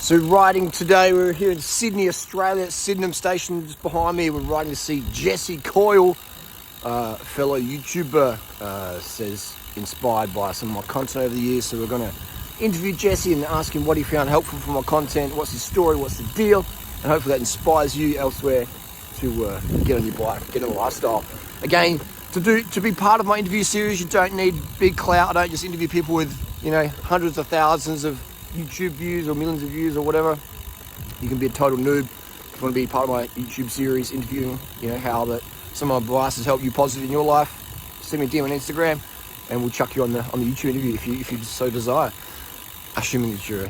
So riding today, we're here in Sydney, Australia, at Sydenham Station, just behind me. We're riding to see Jesse Coyle, fellow YouTuber, says inspired by some of my content over the years. So we're going to interview Jesse and ask him what he found helpful from my content, what's his story, what's the deal, and hopefully that inspires you elsewhere to get on your bike, get on the lifestyle. Again, to be part of my interview series, you don't need big clout. I don't just interview people with, hundreds of thousands of YouTube views or millions of views or whatever. You can be a total noob if you want to be part of my YouTube series interviewing, how some of my advice has helped you positive in your life. Send me a DM on Instagram and we'll chuck you on the YouTube interview if you so desire. Assuming that you're,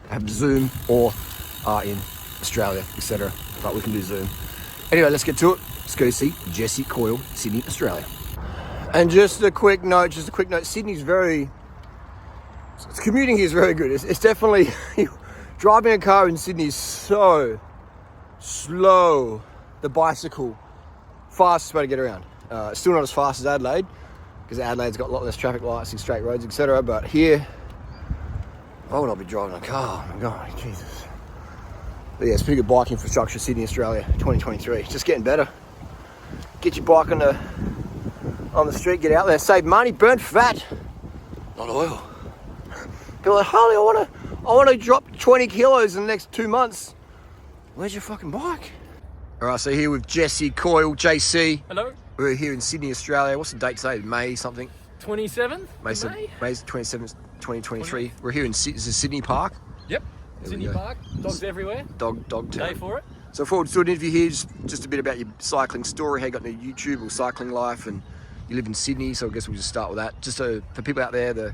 have Zoom or are in Australia, etc. But we can do Zoom. Anyway, let's get to it. Let's go see Jesse Coyle, Sydney, Australia. And just a quick note, Sydney's commuting here is very good. It's definitely, driving a car in Sydney is so slow. The bicycle, fastest way to get around. Still not as fast as Adelaide, because Adelaide's got a lot less traffic lights and straight roads, etc. But here, why would I be driving a car? Oh my God, Jesus. But yeah, it's pretty good bike infrastructure, Sydney, Australia, 2023. It's just getting better. Get your bike on the street, get out there, save money, burn fat, not oil. People are like, Harley, I want to drop 20 kilos in the next 2 months. Where's your fucking bike? All right, so here with Jesse Coyle, JC. Hello. We're here in Sydney, Australia. What's the date today? May something? 27th May 27th, 2023. We're here in Sydney Park. Yep. Sydney Park. Dogs everywhere. Dog town. Day for it. So before we do an interview here, just a bit about your cycling story, how you got into YouTube or cycling life, and you live in Sydney, so I guess we'll just start with that. Just so for people out there, the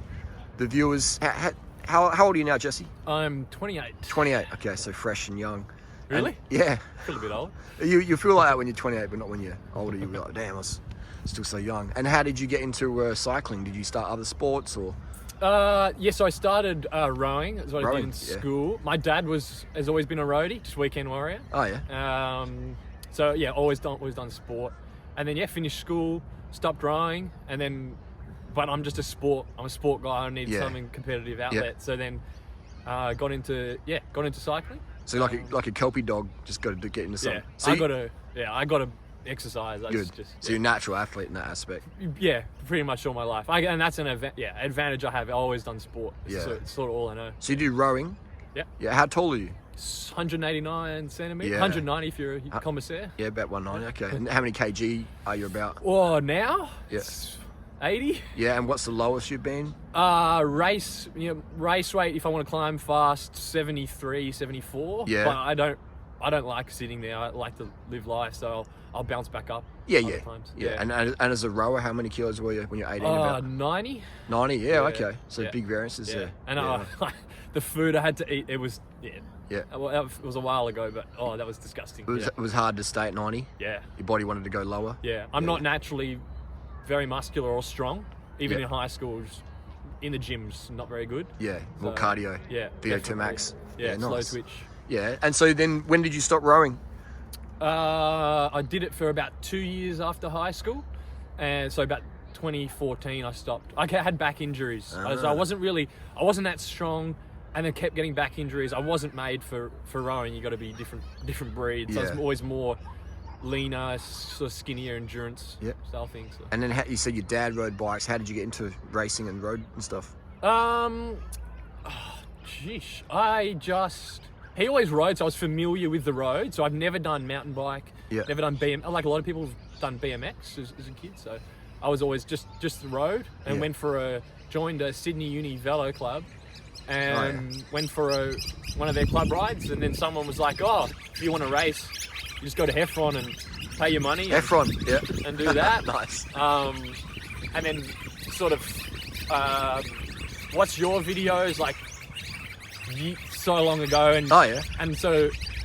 viewers, how old are you now, Jesse? I'm 28. 28, okay, so fresh and young. Really? And, yeah. I feel a bit old. You feel like that when you're 28, but not when you're older. You'll be like, damn, I was still so young. And how did you get into cycling? Did you start other sports or? Yes, I started rowing. That's what I did in school. My dad has always been a roadie, just weekend warrior. Oh yeah. So yeah, always done sport, and then finished school, stopped rowing, and then, but I'm just a sport guy. I need something competitive outlet. Yeah. So then, got into cycling. So like a kelpie dog, just got to get into something. Yeah, so I got to exercise. Good. So you're a natural athlete in that aspect. Yeah, pretty much all my life. And that's an advantage I have. I've always done sport. It's sort of all I know. So you do rowing? Yeah. Yeah. How tall are you? 189 centimeters. 190 if you're a commissaire. Yeah, about 190. Okay. And how many kg are you about? Oh, now? Yeah. 80. Yeah, and what's the lowest you've been? Race weight, if I want to climb fast, 73, 74. Yeah. But I don't like sitting there. I like to live life, so I'll bounce back up. Yeah. Times. Yeah. And as a rower, how many kilos were you when you're 18? About 90. 90. Yeah. Okay. So big variances there. And the food I had to eat, it was Yeah. Well, it was a while ago, but that was disgusting. It was hard to stay at 90. Yeah. Your body wanted to go lower. Yeah. I'm not naturally very muscular or strong. Even in high school, in the gyms, not very good. Yeah. More cardio. Yeah. VO2 max. Yeah. Nice. Slow twitch. Yeah. And so then, when did you stop rowing? I did it for about 2 years after high school, and so about 2014 I stopped. I had back injuries, so I wasn't that strong, and then kept getting back injuries. I wasn't made for rowing. You got to be different breeds. So I was always more leaner, sort of skinnier, endurance style things. So. And then you said your dad rode bikes. How did you get into racing and road and stuff? He always rode, so I was familiar with the road. So I've never done mountain bike, never done like a lot of people have done BMX as a kid. So I was always just the road, and joined a Sydney Uni Velo Club, and went for one of their club rides. And then someone was like, "Oh, if you want to race, you just go to Heffron and pay your money." And do that. Nice. And then sort of watch your videos like so long ago, and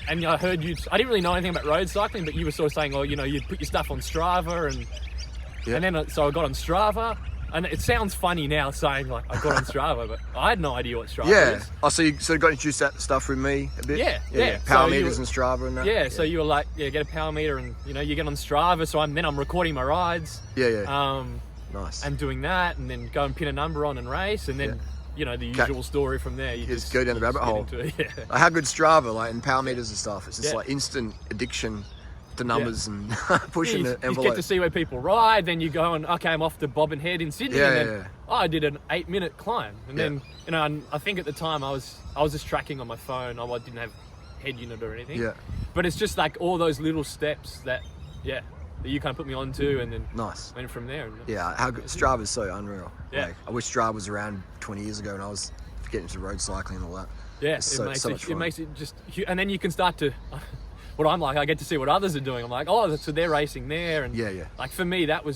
and I heard you. I didn't really know anything about road cycling, but you were sort of saying, you'd put your stuff on Strava, and then so I got on Strava, and it sounds funny now saying like I got on Strava, but I had no idea what Strava is. Oh, so you got introduced that stuff with me a bit? Yeah. Power meters and Strava and that. Yeah. So you were like, get a power meter, and you get on Strava. So I'm recording my rides. Yeah. Nice. And doing that, and then go and pin a number on and race, and then you know, the usual story from there. You just go down the rabbit hole. Yeah. Like how good Strava, like, and power meters and stuff. It's just Yeah. like instant addiction to numbers and pushing the You envelope. get to see where people ride, then you go and, okay, I'm off to Bobbin Head in Sydney. Yeah, and then, yeah. oh, I did an 8-minute climb. And then, you know, and I think at the time I was just tracking on my phone. I didn't have head unit or anything. Yeah. But it's just like all those little steps that you kind of put me onto, and then Nice. went from there. And Yeah, how good. Strava's so unreal. Yeah. Like, I wish Strava was around 20 years ago when I was getting into road cycling and all that. Yeah, It's so much fun. it makes it just, and then you can start to, what I'm like, I get to see what others are doing. I'm like, oh, so they're racing there, and Yeah. like for me, that's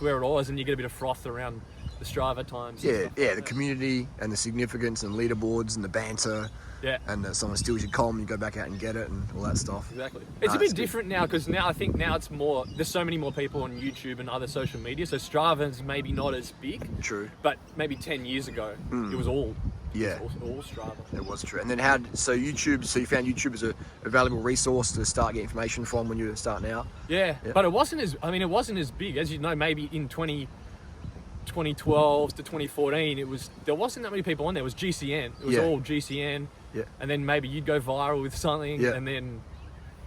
where it all is, and you get a bit of froth around the Strava times. and Yeah, stuff yeah, like the that. community and the significance and leaderboards and the banter. Yeah. And someone steals your comm, you go back out and get it and all that stuff. Exactly. It's a bit different now, because I think now it's more, there's so many more people on YouTube and other social media, so Strava's maybe not as big. True. But maybe 10 years ago, it was all all Strava. It was true. And then so you found YouTube as a valuable resource to start getting information from when you were starting out? Yeah, but it wasn't as big. As you know, maybe in 2012 to 2014, there wasn't that many people on there. It was GCN. It was all GCN. Yeah. And then maybe you'd go viral with something, Yeah. and then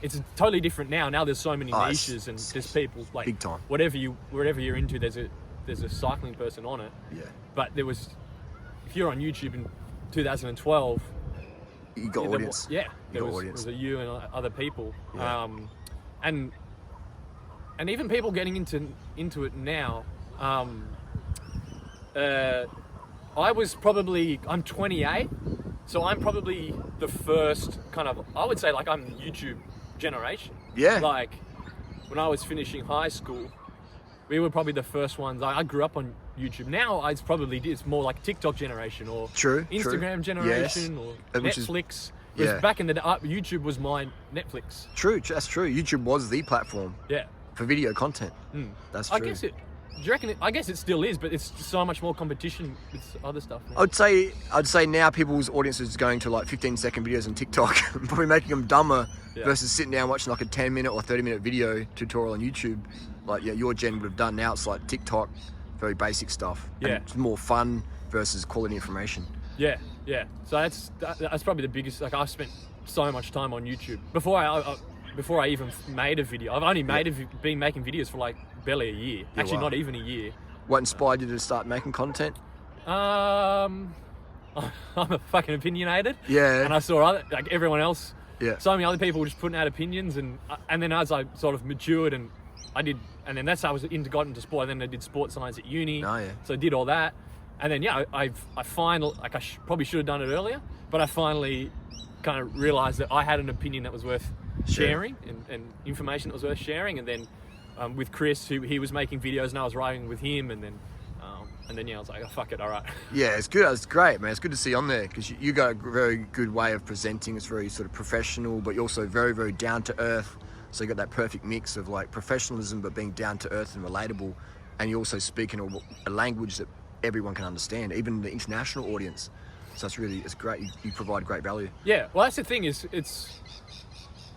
it's totally different now. Now there's so many niches, and there's people like big time. whatever you're into, there's a cycling person on it. Yeah. But if you're on YouTube in 2012, You got audience. there was you and other people, Yeah. and even people getting into it now. I'm 28, so I'm probably the first kind of, I would say, like, I'm the YouTube generation. Yeah. Like when I was finishing high school, we were probably the first ones. I grew up on YouTube. Now it's more like TikTok generation or Instagram generation or Which is- Netflix. Whereas back in the day, YouTube was my Netflix. True, that's true. YouTube was the platform Yeah. for video content. That's true. Do you reckon I guess it still is, but it's so much more competition with other stuff now. I'd say now people's audience is going to like 15-second videos on TikTok, probably making them dumber versus sitting down watching like a 10-minute or 30-minute video tutorial on YouTube, like your gen would have done. Now it's like TikTok, very basic stuff. Yeah. And it's more fun versus quality information. Yeah. So that's probably the biggest. Like, I've spent so much time on YouTube before I even made a video. I've only been making videos for like barely a year. Actually, not even a year. What inspired you to start making content? I'm a fucking opinionated. Yeah. And I saw everyone else. Yeah. So many other people were just putting out opinions, and then as I sort of matured and that's how got into sport. And then I did sports science at uni. Oh, yeah. So I did all that, and then I finally, like, probably should have done it earlier, but I finally kind of realized that I had an opinion that was worth sharing and information that was worth sharing. And then with Chris, he was making videos, and I was riding with him, and then I was like, oh, fuck it, all right. Yeah, it's good. It's great, man. It's good to see you on there because you got a very good way of presenting. It's very sort of professional, but you're also very, very down to earth. So you got that perfect mix of like professionalism, but being down to earth and relatable. And you also speak in a language that everyone can understand, even the international audience. So it's great. You provide great value. Yeah, well, that's the thing is, it's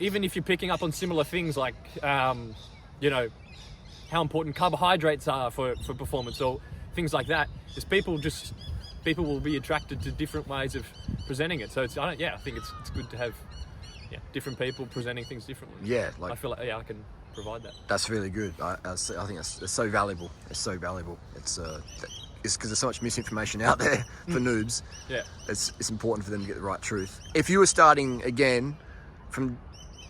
even if you're picking up on similar things like, how important carbohydrates are for performance or things like that, is people will be attracted to different ways of presenting it. So I think it's good to have different people presenting things differently. Yeah, I feel like I can provide that. That's really good. I think it's so valuable. It's so valuable. It's because there's so much misinformation out there for noobs. Yeah, it's important for them to get the right truth. If you were starting again from,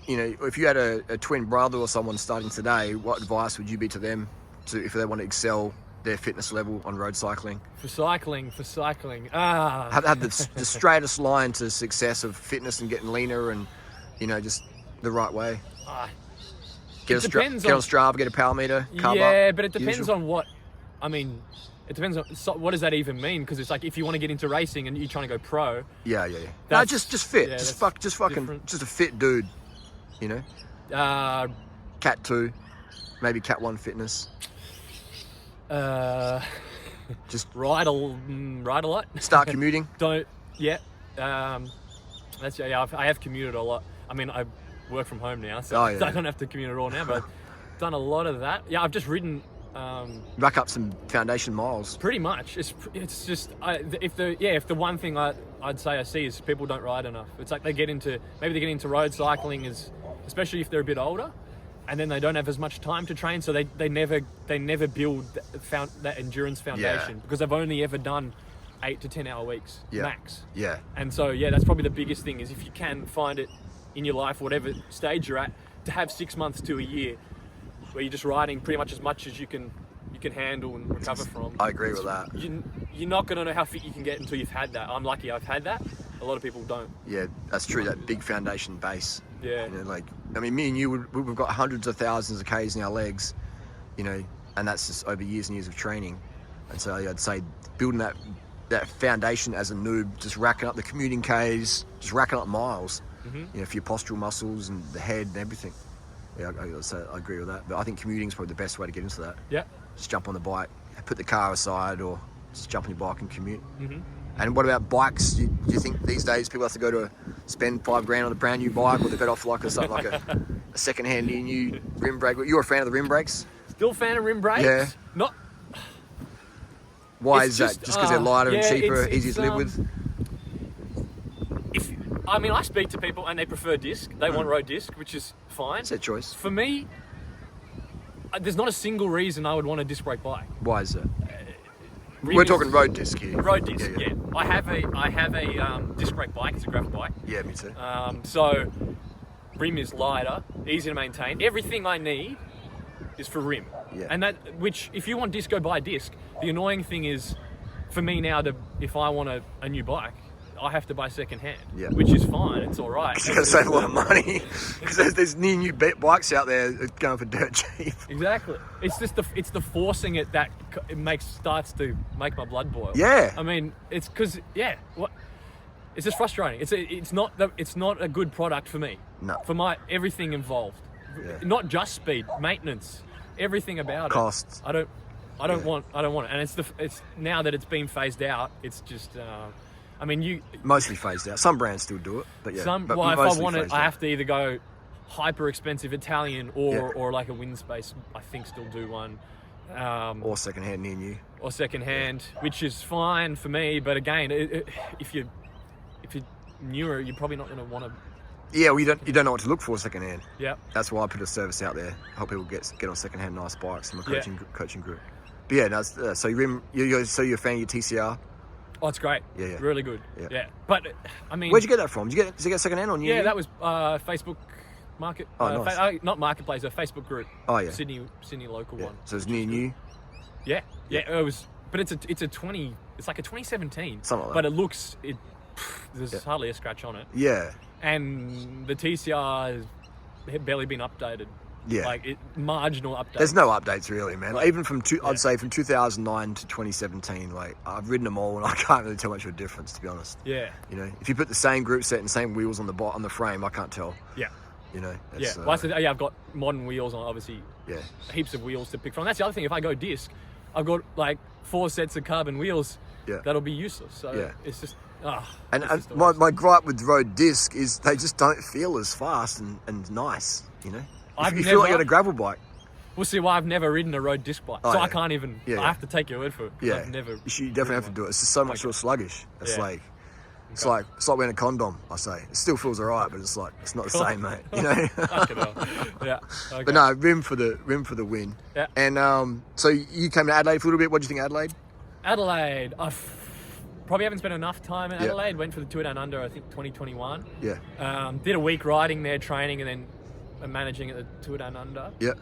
if you had a twin brother or someone starting today, what advice would you be to them if they want to excel their fitness level on road cycling? For cycling. Have the straightest line to success of fitness and getting leaner and, just the right way. Get on Strava, get a power meter, carb up, but it depends on what. It depends on what does that even mean? Because it's like if you want to get into racing and you're trying to go pro. Yeah. No, just fit. Yeah, just a fit dude. Cat 2, maybe Cat 1 fitness. Just ride a lot. Start commuting. I have commuted a lot. I work from home now, so I don't have to commute at all now. But I've done a lot of that. Yeah, I've just ridden Rack up some foundation miles. Pretty much. It's just if the one thing I'd say I see is people don't ride enough. It's like they get into road cycling, especially if they're a bit older, and then they don't have as much time to train, so they never build that endurance foundation because they've only ever done 8 to 10 hour weeks max. Yeah. And so that's probably the biggest thing is if you can find it in your life, whatever stage you're at, to have 6 months to a year where you're just riding pretty much as you can handle and recover from. I agree with that. You're not going to know how fit you can get until you've had that. I'm lucky I've had that. A lot of people don't. Yeah, that's true. That big foundation base. Yeah. You know, like, I mean, me and you, we've got hundreds of thousands of Ks in our legs, you know, and that's just over years and years of training. And so I'd say building that foundation as a noob, just racking up the commuting Ks, just racking up miles, you know, for your postural muscles and the head and everything. Yeah, I agree with that. But I think commuting is probably the best way to get into that. Yeah. Just jump on the bike, put the car aside, or just jump on your bike and commute. And what about bikes? Do you think these days people have to go to spend $5,000 on a brand new bike, or they're better off like a second-hand new rim brake? You're a fan of the rim brakes? Still a fan of rim brakes? Yeah. Not. Why is that? Just because they're lighter and cheaper, easier to live with? I speak to people and they prefer disc. They want road disc, which is fine. It's their choice. For me, there's not a single reason I would want a disc brake bike. Why is that? We're talking road disc here. Road disc, yeah. I have a disc brake bike. It's a gravel bike. Yeah, me too. So rim is lighter, easy to maintain. Everything I need is for rim. Yeah. And which if you want disc, go buy disc. The annoying thing is, for me now, if I want a new bike, I have to buy second hand, which is fine. It's all right. You're going to save a lot of money because there's new bikes out there going for dirt cheap. Exactly. It's just the forcing it that starts to make my blood boil. Yeah. I mean, it's because it's just frustrating. It's not a good product for me. No. For my everything involved, not just speed, maintenance, everything about Costs. it. I don't want it, and it's now that it's been phased out. It's just. You mostly phased out. Some brands still do it, but yeah. If I want it, I have to either go hyper expensive Italian or like a Windspace. I think still do one. Or secondhand near new. Or secondhand, which is fine for me. But again, if you're newer, you're probably not going to want to. Yeah, well, you don't know what to look for secondhand. Yeah. That's why I put a service out there. Help people get on secondhand nice bikes in my coaching group. But yeah, so you're a fan of your TCR. Oh, it's great. Yeah. Really good. Yeah. But, where'd you get that from? Did you get second hand on you? Yeah, that was Facebook Market. Oh, nice. Not Marketplace, a Facebook group. Oh, yeah. Sydney local one. So it's near new? Yeah. It was, but it's like a 2017. Something like that. But it looks, there's hardly a scratch on it. Yeah. And the TCR has barely been updated. Yeah. Like marginal updates. There's no updates really, man. Like, even I'd say from 2009 to 2017, like I've ridden them all and I can't really tell much of a difference, to be honest. Yeah. You know, if you put the same group set and same wheels on the frame, I can't tell. Yeah. You know. I've got modern wheels on, obviously. Yeah. Heaps of wheels to pick from. That's the other thing. If I go disc, I've got like 4 sets of carbon wheels. Yeah. That'll be useless. So it's just. And my gripe with road disc is they just don't feel as fast and nice. You know. You feel like you're on a gravel bike. We'll see why I've never ridden a road disc bike. I can't even. Yeah. I have to take your word for it. Yeah. I've never. You definitely have to do it. It's just so much more sluggish. It's like. It's like wearing a condom, I say. It still feels alright, but it's not the same, mate. You know? Yeah. Okay. But no, rim for the win. Yeah. And so you came to Adelaide for a little bit. What do you think of Adelaide? Adelaide, probably haven't spent enough time in Adelaide. Went for the Tour Down Under, I think 2021. Yeah. Did a week riding there, training, and then managing at the Tour Down Under. Yeah.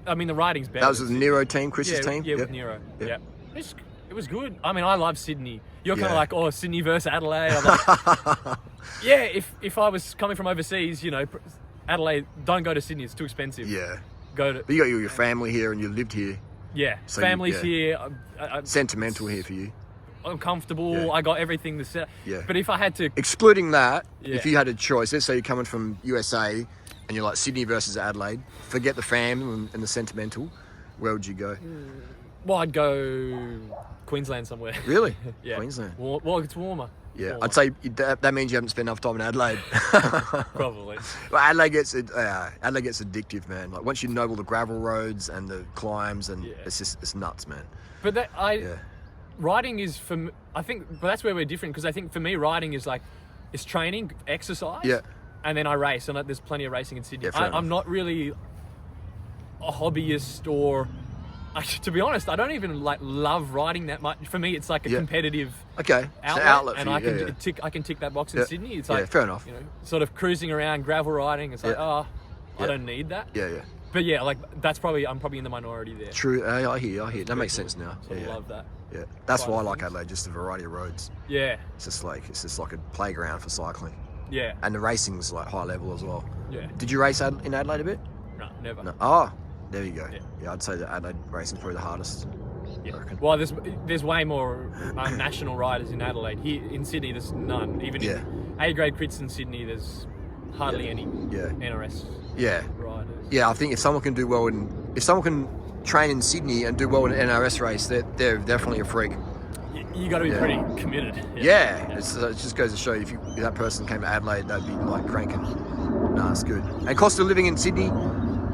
The riding's better. That was with the Nero team, Chris's team? Yeah, with Nero. Yeah. It was good. I love Sydney. You're kind of like, Sydney versus Adelaide. I'm like, if I was coming from overseas, Adelaide, don't go to Sydney. It's too expensive. Yeah. But you got your family here and you lived here. Yeah. So family's here. Sentimental here for you. I'm comfortable. Yeah. I got everything to set. Yeah. But if I had to... Excluding that, if you had a choice, let's say you're coming from USA and you're like Sydney versus Adelaide, forget the fam and the sentimental, where would you go? Well, I'd go Queensland somewhere. Really? Yeah. Queensland. Well, it's warmer. Yeah, form. I'd say that means you haven't spent enough time in Adelaide. Probably. Well, Adelaide gets addictive, man. Like once you know all the gravel roads and the climbs, and it's nuts, man. But riding is I think, but that's where we're different, because I think for me riding is like, it's training, exercise. Yeah. And then I race, and there's plenty of racing in Sydney. Yeah, I'm not really a hobbyist, or to be honest, I don't even love riding that much. For me, it's like a competitive outlet, and I can tick that box in Sydney. It's like, fair enough. Sort of cruising around gravel riding. It's like, I don't need that. Yeah. But I'm probably in the minority there. True. I hear. That makes sense now. I love that. Yeah, that's why I like Adelaide. Just the variety of roads. Yeah. It's just like a playground for cycling. Yeah. And the racing's like high level as well. Yeah. Did you race in Adelaide a bit? No, never. No. Oh, there you go. Yeah, I'd say that Adelaide racing's probably the hardest. Yeah. Well, there's way more national riders in Adelaide. Here in Sydney, there's none. Even in A-grade crits in Sydney, there's hardly any NRS riders. Yeah, I think if someone can train in Sydney and do well in an NRS race, they're definitely a freak. You got to be pretty committed. It just goes to show if that person came to Adelaide, they'd be like cranking. Nah, it's good. And cost of living in Sydney,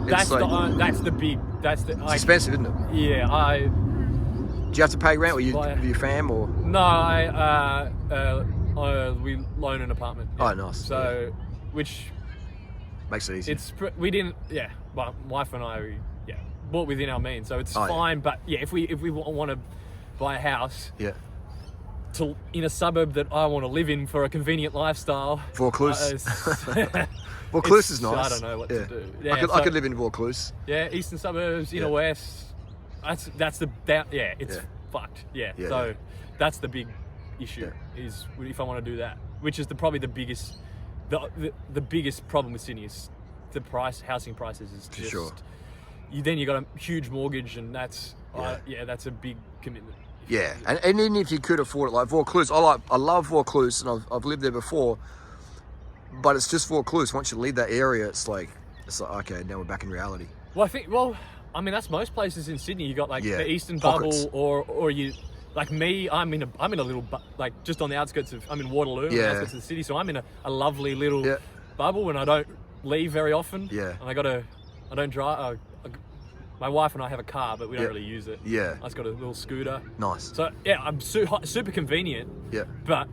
that's the expensive, isn't it? Yeah, do you have to pay rent with your fam or? No, we loan an apartment. Oh, nice. So, which makes it easy. We didn't. Yeah, my wife and I bought within our means, so it's fine. Yeah. But if we want to buy a house, in a suburb that I want to live in for a convenient lifestyle, Vaucluse. Vaucluse is nice. I don't know what to do. Yeah, I could live in Vaucluse. Yeah, eastern suburbs, inner west. It's fucked. Yeah. So that's the big issue is if I want to do that, which is probably the biggest, the biggest problem with Sydney is the housing prices is just. For sure. You got a huge mortgage, and that's that's a big commitment. Yeah, and even if you could afford it, like Vaucluse, I love Vaucluse, and I've lived there before, but it's just Vaucluse. Once you leave that area, it's like okay, now we're back in reality. Well, I mean that's most places in Sydney. You got like the Eastern Bubble, or you like me. I'm in a little just on the outskirts of. I'm in Waterloo, on the outskirts of the city, so I'm in a lovely little bubble, and I don't leave very often. Yeah, and I don't drive. My wife and I have a car, but we don't really use it. Yeah. I just got a little scooter. Nice. So, I'm super convenient. Yeah. But,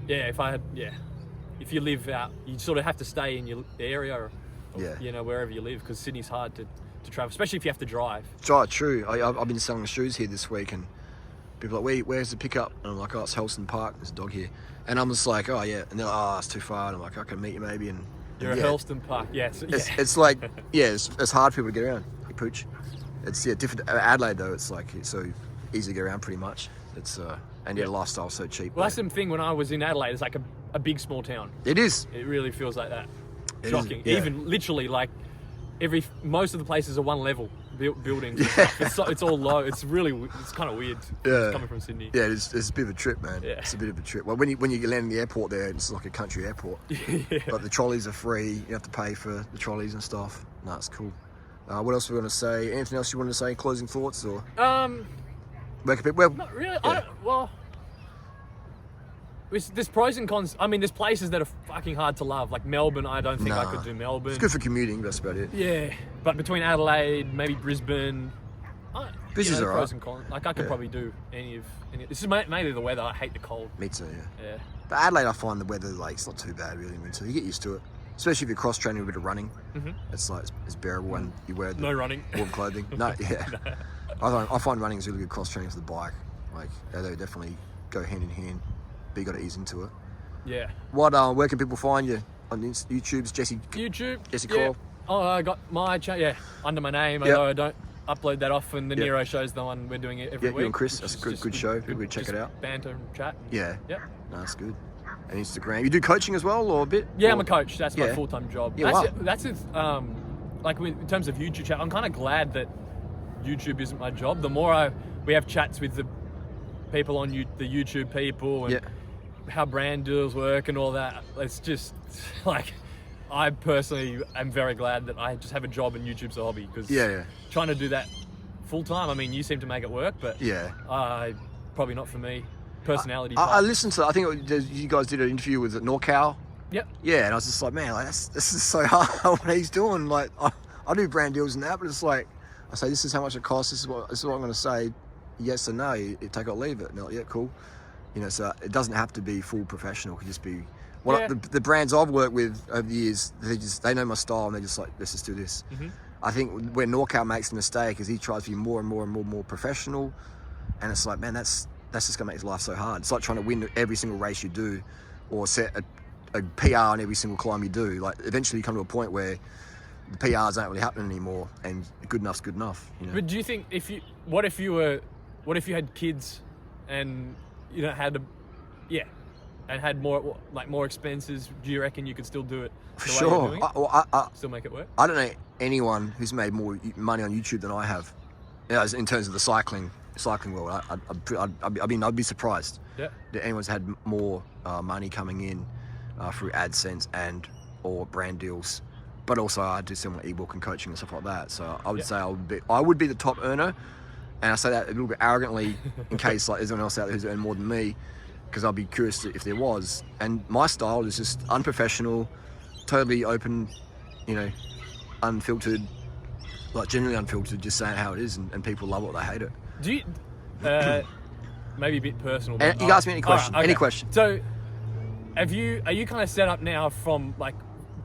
if you live out, you sort of have to stay in your area or wherever you live, because Sydney's hard to travel, especially if you have to drive. True. I've been selling shoes here this week, and people are like, where's the pickup? And I'm like, it's Helston Park, there's a dog here. And I'm just like, and they're like, it's too far. And I'm like, I can meet you maybe. And you're at Helston Park, It's like, it's hard for people to get around. Puch. It's different. Adelaide though, it's like it's so easy to get around pretty much. It's and the lifestyle's so cheap. Well, that's the thing. When I was in Adelaide, it's like a big small town. It is. It really feels like that. Shocking. Even literally like most of the places are one level buildings. Yeah. It's all low. It's kind of weird. Coming from Sydney. Yeah, it's a bit of a trip, man. Yeah. It's a bit of a trip. Well, when you land in the airport there, it's like a country airport. But the trolleys are free. You have to pay for the trolleys and stuff. No, it's cool. What else are we going to say? Anything else you want to say? Closing thoughts or? Not really. Yeah. There's pros and cons. I mean, there's places that are fucking hard to love. Like Melbourne, I don't think I could do Melbourne. It's good for commuting, that's about it. Yeah, but between Adelaide, maybe Brisbane, Brisbane's alright. Pros and cons. Like I could probably do any. This is mainly the weather. I hate the cold. Me too. Yeah. But Adelaide, I find the weather it's not too bad really in winter. You get used to it. Especially if you're cross training with a bit of running, it's like it's bearable when you wear the warm clothing. I find running is really good cross training for the bike. Like they definitely go hand in hand, but you got to ease into it. Yeah. Where can people find you on YouTube's Jesse Coyle? Oh, I got my under my name. Although I don't upload that often. The Nero show's the one we're doing it every week. You and Chris, that's a good show. People would check it out. Banter and chat. Yeah. No, that's good. And Instagram. You do coaching as well, or a bit? Yeah, I'm a coach. That's my full-time job. Yeah, that's like in terms of YouTube chat. I'm kind of glad that YouTube isn't my job. The more we have chats with the people on the YouTube people and how brand deals work and all that. It's just like I personally am very glad that I just have a job and YouTube's a hobby, because trying to do that full-time. I mean, you seem to make it work, but probably not for me. personality. I listened to. I think you guys did an interview with NorCal. Yep. Yeah, and I was just like, man, like this is so hard what he's doing. Like, I do brand deals and that, but it's like, I say, this is how much it costs. This is what I'm going to say, yes or no. You take it or leave it. And they're like, yeah, cool. You know, so it doesn't have to be full professional. It could just be. The brands I've worked with over the years, they know my style and they're just like, let's just do this. Mm-hmm. I think where NorCal makes a mistake is he tries to be more and more professional, and it's like, man, that's just gonna make his life so hard. It's like trying to win every single race you do, or set a PR on every single climb you do. Like eventually you come to a point where the PRs aren't really happening anymore, and good enough's good enough. You know? But do you think what if you had kids, and and had more expenses? Do you reckon you could still do it? For sure. Still make it work? I don't know anyone who's made more money on YouTube than I have. Yeah, in terms of the cycling world, I'd be surprised. Yeah. That anyone's had more money coming in through AdSense or brand deals. But also I do similar ebook and coaching and stuff like that. So I would say I would be the top earner, and I say that a little bit arrogantly in case like there's anyone else out there who's earned more than me, because I'd be curious if there was. And my style is just unprofessional, totally open, you know, unfiltered, like genuinely unfiltered, just saying how it is, and people love it, they hate it. Do you maybe a bit personal, and you can ask me any question. Okay. Any question. So are you kind of set up now from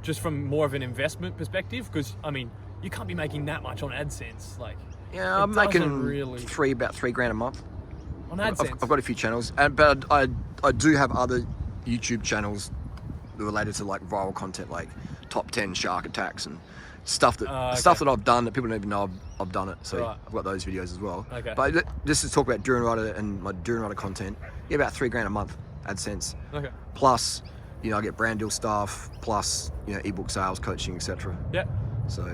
just from more of an investment perspective? Because I mean, you can't be making that much on AdSense. Like, yeah, I'm making really about $3,000 a month on AdSense. I've got a few channels, but I do have other YouTube channels related to like viral content, like top 10 shark attacks and stuff that I've done that people don't even know I've done it. So I've got those videos as well. Okay. But just to talk about durianrider and my durianrider content, about $3,000 a month AdSense. Okay. Plus, you know, I get brand deal stuff, plus, you know, ebook sales, coaching, etc. Yeah. So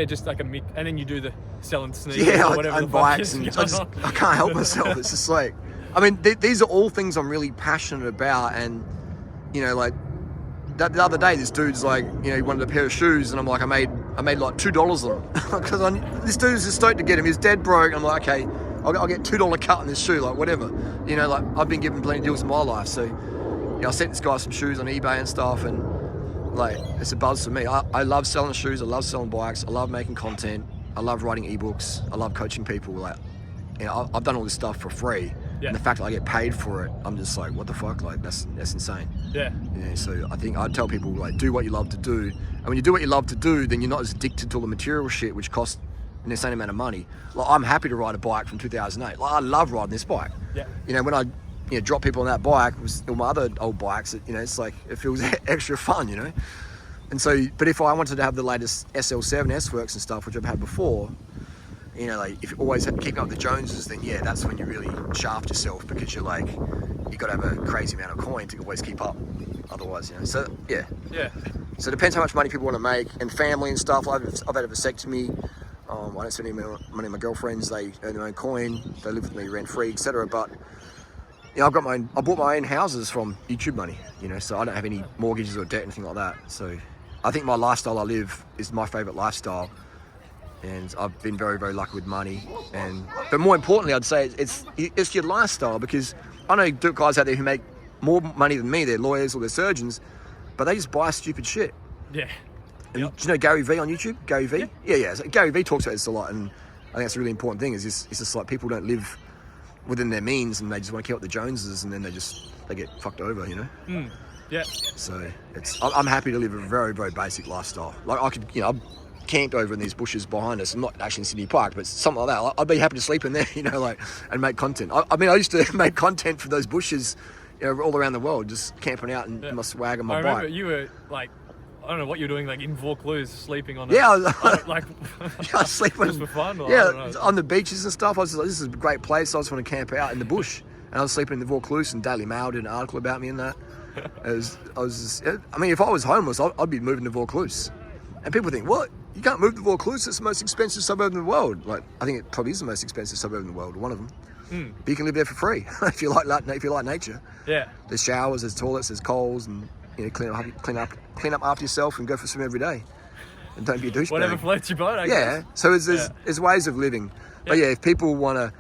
just like a mix, and then you do the selling sneakers, or whatever and bikes, and I can't help myself. It's just like, I mean, these are all things I'm really passionate about, and you know, like the other day, this dude's like, you know, he wanted a pair of shoes, and I'm like, I made like $2 on them because this dude's just stoked to get him. He's dead broke. I'm like, okay, I'll get $2 cut on this shoe, like whatever. You know, like I've been given plenty of deals in my life, so you know, I sent this guy some shoes on eBay and stuff, and like it's a buzz for me. I love selling shoes. I love selling bikes. I love making content. I love writing ebooks. I love coaching people. Like, you know, I've done all this stuff for free. Yeah. And the fact that I get paid for it, I'm just like, what the fuck? Like, that's insane. Yeah. Yeah. So I think I'd tell people, like, do what you love to do. And when you do what you love to do, then you're not as addicted to all the material shit, which costs an insane amount of money. Like, I'm happy to ride a bike from 2008. Like, I love riding this bike. Yeah. You know, when I drop people on that bike with all my other old bikes, you know, it's like, it feels extra fun, you know? And so, but if I wanted to have the latest SL7 S-Works and stuff, which I've had before, you know, like if you always keep up with the Joneses, then yeah, that's when you really shaft yourself, because you're like, you got to have a crazy amount of coin to always keep up. Otherwise, you know. So yeah. Yeah. So it depends how much money people want to make, and family and stuff. I've had a vasectomy. I don't spend any money on my girlfriends. They earn their own coin. They live with me rent free, etc. But you know, I bought my own houses from YouTube money. You know, so I don't have any mortgages or debt, anything like that. So I think my lifestyle I live is my favorite lifestyle. And I've been very, very lucky with money. But more importantly, I'd say it's your lifestyle, because I know guys out there who make more money than me. They're lawyers or they're surgeons, but they just buy stupid shit. Yeah. And do you know Gary V on YouTube? Gary V? Yeah. So Gary V talks about this a lot, and I think that's a really important thing. It's just like people don't live within their means, and they just want to keep up the Joneses, and then they get fucked over, you know? Mm. Yeah. So I'm happy to live a very, very basic lifestyle. Like I could, you know, camped over in these bushes behind us. I'm not actually in Sydney Park, but something like that. I'd be happy to sleep in there, you know, like, and make content. I mean, I used to make content for those bushes, you know, all around the world, just camping out in my swag and my bike. I remember you were like, I don't know what you were doing, like in Vaucluse, sleeping on like sleeping just for fun. Or, yeah, on the beaches and stuff. I was like, this is a great place. I just want to camp out in the bush, and I was sleeping in the Vaucluse, and Daily Mail did an article about me in that. I mean, if I was homeless, I'd be moving to Vaucluse. And people think, what? You can't move to Vaucluse? It's the most expensive suburb in the world. Like, I think it probably is the most expensive suburb in the world, one of them. Mm. But you can live there for free if you like nature. Yeah. There's showers, there's toilets, there's Coles, and you know, clean up after yourself and go for a swim every day. And don't be a douchebag. Whatever floats your boat, I guess. Yeah. So there's ways of living. Yeah. But yeah, if people want to,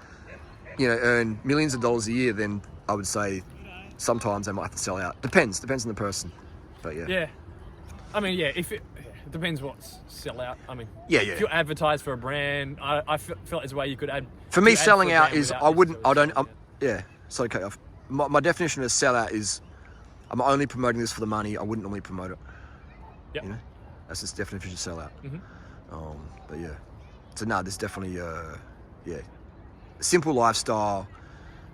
you know, earn millions of dollars a year, then I would say sometimes they might have to sell out. Depends on the person. But yeah. Yeah. I mean, yeah, if it depends what's sell out. I mean, yeah. If you advertise for a brand, I feel like there's a way you could add. For me, selling for a out brand is without yeah. So okay, my definition of sell out is I'm only promoting this for the money. I wouldn't normally promote it. Yeah. You know, that's just definition of sell out. Mm-hmm. But yeah, so no, there's definitely simple lifestyle.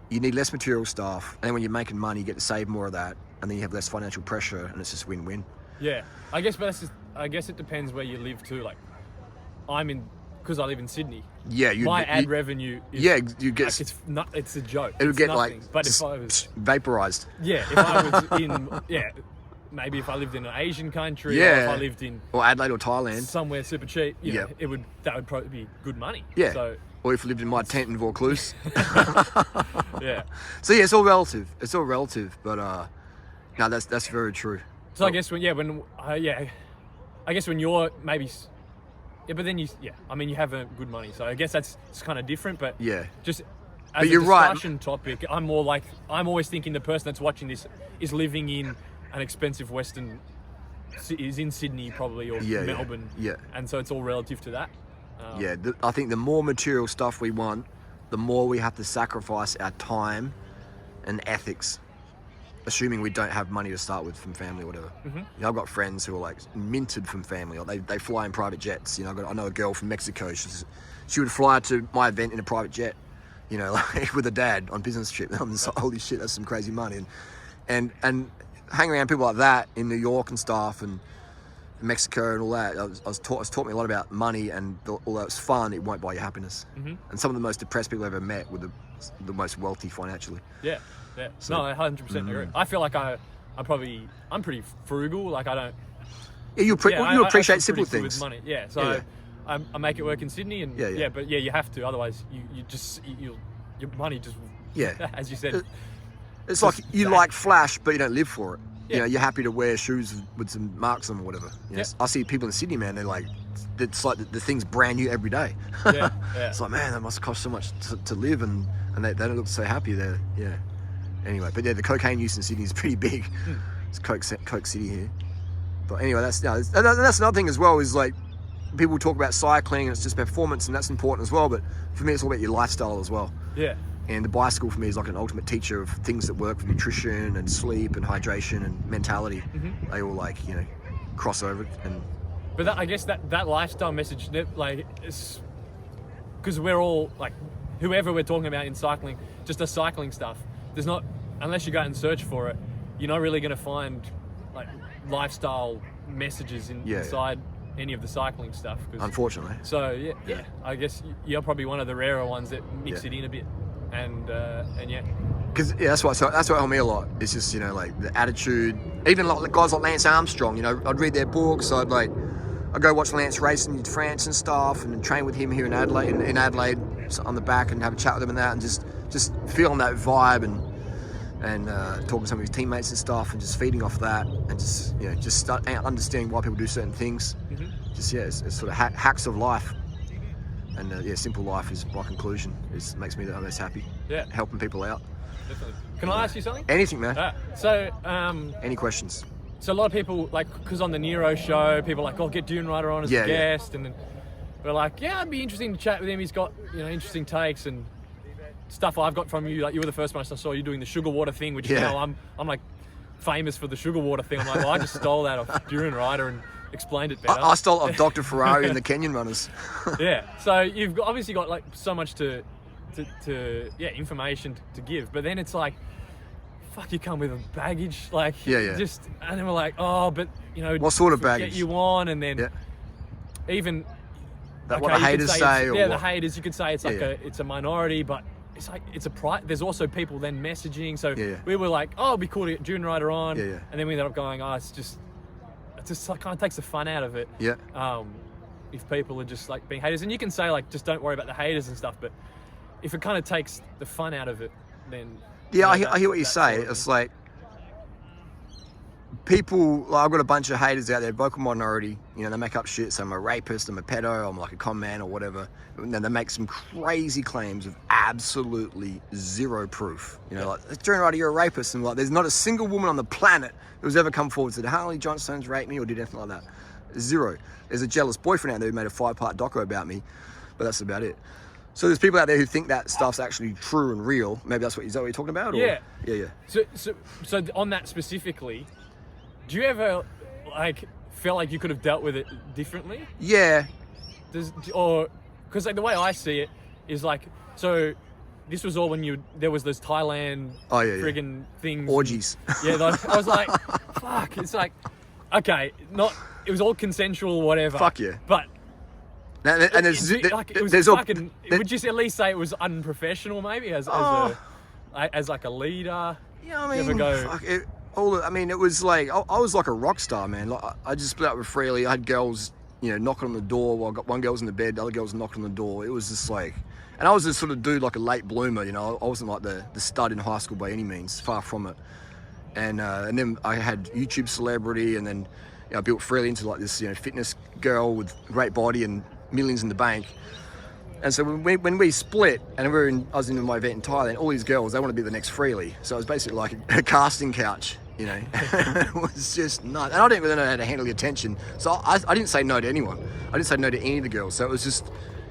You need less material stuff, and then when you're making money, you get to save more of that, and then you have less financial pressure, and it's just win-win. Yeah, I guess, but I guess it depends where you live too. Like, because I live in Sydney. Yeah, my ad revenue. Is, you get. Like, it's a joke. It would get nothing. like, but if I was vaporized. Yeah, if I was in maybe if I lived in an Asian country, or if I lived in Adelaide or Thailand, somewhere super cheap, that would probably be good money. Yeah. So, or if you lived in my tent in Vaucluse. Yeah. So yeah, it's all relative. But no, that's very true. So I guess I guess when you're maybe, but then you have a good money. So I guess it's kind of different. But yeah, just but as you're a discussion topic, I'm always thinking the person that's watching this is living in an expensive is in Sydney probably or Melbourne. Yeah. And so it's all relative to that. I think the more material stuff we want, the more we have to sacrifice our time and ethics, assuming we don't have money to start with from family or whatever. Mm-hmm. You know, I've got friends who are like minted from family, or they fly in private jets. You know, I know a girl from Mexico. She would fly to my event in a private jet, you know, like with a dad on business trip. I'm just like, holy shit, that's some crazy money. And hanging around people like that in New York and stuff, and Mexico and all that, it's taught me a lot about money, and although it's fun, it won't buy you happiness. Mm-hmm. And some of the most depressed people I've ever met were the most wealthy financially. Yeah. So, no, I 100% agree. I feel like I'm pretty frugal. Like I don't. Yeah, you appreciate simple things. With money. Yeah. So I make it work in Sydney, and but you have to. Otherwise, your money just as you said. It's like you like flash, but you don't live for it. Yeah. You know, you're happy to wear shoes with some marks on them or whatever. You know, I see people in Sydney, man, it's like the thing's brand new every day. Yeah. It's like, man, that must cost so much to live, and they don't look so happy there. Yeah. Anyway, but the cocaine use in Sydney is pretty big. It's Coke City here. But anyway, that's another thing as well, is like people talk about cycling and it's just performance, and that's important as well. But for me, it's all about your lifestyle as well. Yeah. And the bicycle for me is like an ultimate teacher of things that work for nutrition and sleep and hydration and mentality. Mm-hmm. They all cross over. But I guess that lifestyle message, like, it's because we're all like, whoever we're talking about in cycling, just the cycling stuff. There's not, unless you go out and search for it, you're not really going to find like lifestyle messages inside any of the cycling stuff. Unfortunately. So yeah. I guess you're probably one of the rarer ones that mix it in a bit. And yeah, because that's what helped me a lot. It's just like the attitude. Even like guys like Lance Armstrong, I'd read their books. I'd go watch Lance race in France and stuff, and train with him here in Adelaide, in Adelaide on the back, and have a chat with him and that, and just feeling that vibe and talking to some of his teammates and stuff, and just feeding off that, and just start understanding why people do certain things. Mm-hmm. It's sort of hacks of life. And simple life is my conclusion. It makes me the most happy. Yeah, helping people out. Definitely. Can I ask you something? Anything, man. Any questions? So a lot of people, because on the Nero show, people are like, get durianrider on as a guest, and then we're like, it'd be interesting to chat with him. He's got interesting takes and stuff I've got from you. Like, you were the first one I saw you doing the sugar water thing, which I'm like famous for the sugar water thing. I'm like, I just stole that off durianrider and explained it better. I stole it off Dr. Ferrari and the Kenyan runners. Yeah, so you've obviously got like so much to information to give, but then it's like, fuck, you come with a baggage, like just, and then we're like, but what sort of baggage get you on, and then even what the haters say, the haters, you could say it's like it's a minority, but it's like there's also people then messaging, so we were like, it'd be cool to get durianrider on, and then we ended up going, it just kind of takes the fun out of it. Yeah. If people are just like being haters, and you can say like, just don't worry about the haters and stuff, but if it kind of takes the fun out of it, then I hear what you say. It's like people, like, I've got a bunch of haters out there, vocal minority, you know, they make up shit, so I'm a rapist, I'm a pedo, I'm like a con man or whatever, and then they make some crazy claims of absolutely zero proof. You know, like, durianrider, you're a rapist, and like, there's not a single woman on the planet who's ever come forward and said, Harley Johnstone's raped me or did anything like that. Zero. There's a jealous boyfriend out there who made a 5-part doco about me, but that's about it. So there's people out there who think that stuff's actually true and real. Maybe is that what you're talking about? Or? Yeah. Yeah. So on that specifically, do you ever like feel like you could have dealt with it differently? Yeah. Because like the way I see it is like, so this was all when there was those Thailand friggin' things. Orgies. Yeah, I was like, fuck. It's like, okay, it was all consensual, whatever. Fuck yeah. But and there's would you at least say it was unprofessional, maybe as like a leader? Yeah, I mean, it was like I was like a rock star, man. Like, I just split up with Freely. I had girls, you know, knocking on the door while I got one girl's in the bed, the other girl's knocking on the door. It was just like, and I was this sort of dude, like a late bloomer, you know. I wasn't like the stud in high school by any means, far from it. And then I had YouTube celebrity, and then I built Freely into like this, you know, fitness girl with great body and millions in the bank. And so when we split, and I was in my event in Thailand, all these girls, they want to be the next Freely. So it was basically like a casting couch, you know. It was just nuts. And I didn't really know how to handle the attention. So I didn't say no to anyone. I didn't say no to any of the girls. So it was just,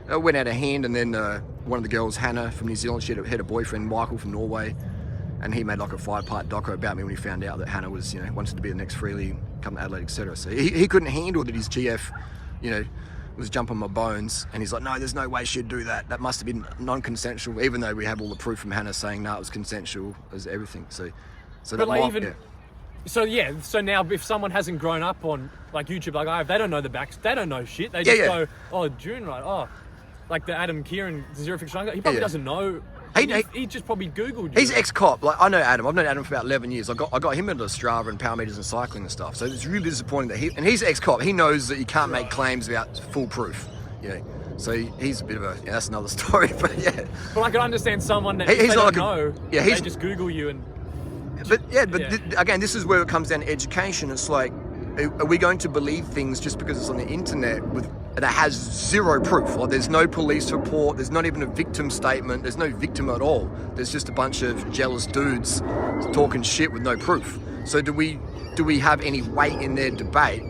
it went out of hand. And then one of the girls, Hannah from New Zealand, she had a boyfriend, Michael from Norway. And he made like a 5-part doco about me when he found out that Hannah was, you know, wanted to be the next Freely, come to Adelaide, etc. So he couldn't handle that his GF, you know, was jumping my bones, and he's like, no, there's no way she'd do that. That must have been non-consensual, even though we have all the proof from Hannah saying no, it was consensual, it was everything. So but so now if someone hasn't grown up on like YouTube like I have, they don't know they don't know shit. They just go, oh, durianrider, like the Adam Kieran, the Zero Fiction, he probably doesn't know. He just probably Googled you. He's ex-cop. Like, I know Adam. I've known Adam for about 11 years. I got him into Strava and power meters and cycling and stuff. So it's really disappointing that he's ex-cop. He knows that you can't make claims without full proof. You know, so he's a bit of a. Yeah, that's another story. But yeah. But I can understand someone that he's not like they just Google you and. Again, this is where it comes down to education. It's like, are we going to believe things just because it's on the internet that has zero proof? Like, there's no police report, there's not even a victim statement, there's no victim at all. There's just a bunch of jealous dudes talking shit with no proof. So do we have any weight in their debate?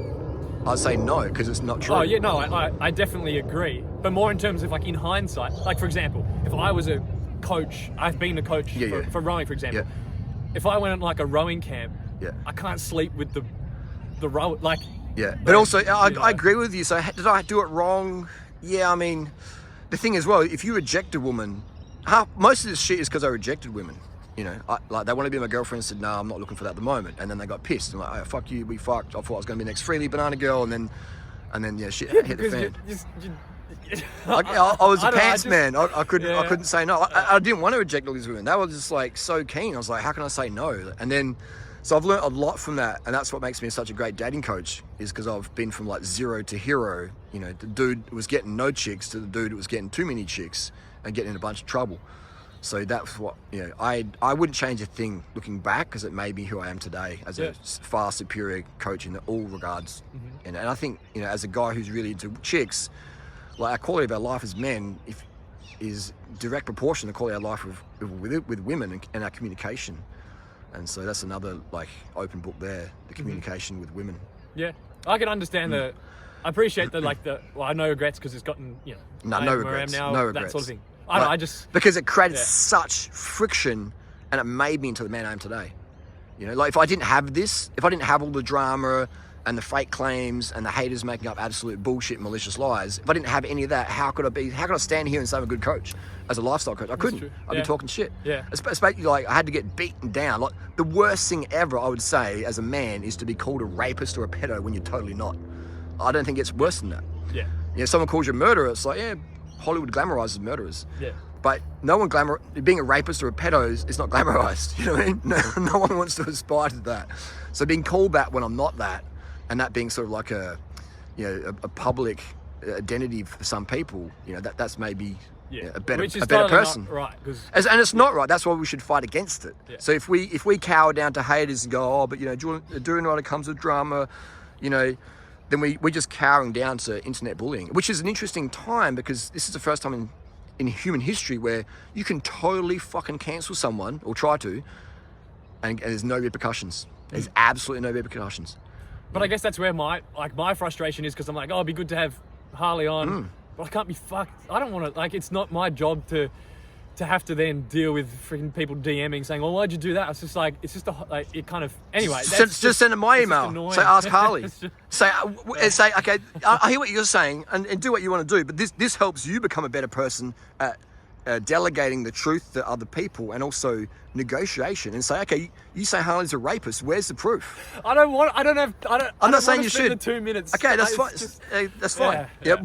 I'd say no, because it's not true. Oh yeah, no, I definitely agree. But more in terms of like in hindsight, like for example, if I was a coach, I've been a coach for rowing, for example. Yeah. If I went on like a rowing camp, I can't sleep with the row, like. Yeah, but also I agree with you. So did I do it wrong? Yeah, I mean, the thing is, well, if you reject a woman, most of this shit is because I rejected women. You know, like they want to be my girlfriend, said no, I'm not looking for that at the moment, and then they got pissed and like, oh, fuck you, we fucked. I thought I was going to be the next Freely banana girl, and then shit hit the fan. I was a pants man. I couldn't say no. I didn't want to reject all these women. They were just like so keen. I was like, how can I say no? And then, so I've learned a lot from that, and that's what makes me such a great dating coach, is because I've been from like zero to hero. You know, the dude was getting no chicks to the dude who was getting too many chicks and getting in a bunch of trouble. So that's what, you know, I wouldn't change a thing looking back, because it made me who I am today as a far superior coach in all regards. Mm-hmm. And I think, you know, as a guy who's really into chicks, like, our quality of our life as men is direct proportion to the quality of our life with women and our communication. And so that's another like open book there, the communication with women. Yeah, I can understand I appreciate well, I no regrets, because it's gotten, you know, no regrets, now, no regrets. That sort of thing. I just because it created such friction, and it made me into the man I am today. You know, like if I didn't have all the drama and the fake claims and the haters making up absolute bullshit, malicious lies, if I didn't have any of that, how could I stand here and say I'm a good coach as a lifestyle coach? I couldn't. I'd be talking shit. Yeah. Especially like I had to get beaten down. Like the worst thing ever, I would say, as a man, is to be called a rapist or a pedo when you're totally not. I don't think it's worse than that. Yeah. You know, someone calls you a murderer, it's like, yeah, Hollywood glamorizes murderers. Yeah. But no one being a rapist or a pedo is not glamorized. You know what I mean? No one wants to aspire to that. So being called that when I'm not that, and that being sort of like a public identity for some people, you know, that's maybe a better Which is better totally person. not right, And it's not right. That's why we should fight against it. Yeah. So if we cower down to haters and go, oh, but the durianrider comes with drama, then we're just cowering down to internet bullying, which is an interesting time because this is the first time in human history where you can totally fucking cancel someone or try to, and there's no repercussions. There's absolutely no repercussions. But I guess that's where my frustration is, because I'm like, oh, it'd be good to have Harley on, but I can't be fucked. I don't want to, it's not my job to have to then deal with freaking people DMing saying, well, why'd you do that? It's just it kind of, anyway. Just send them my email. Say, ask Harley. say, okay, I hear what you're saying and do what you want to do, but this helps you become a better person at delegating the truth to other people and also negotiation, and say, okay, you say Harley's a rapist, where's the proof? I'm not saying you should. The 2 minutes. Okay, that's fine. That's fine. Yeah.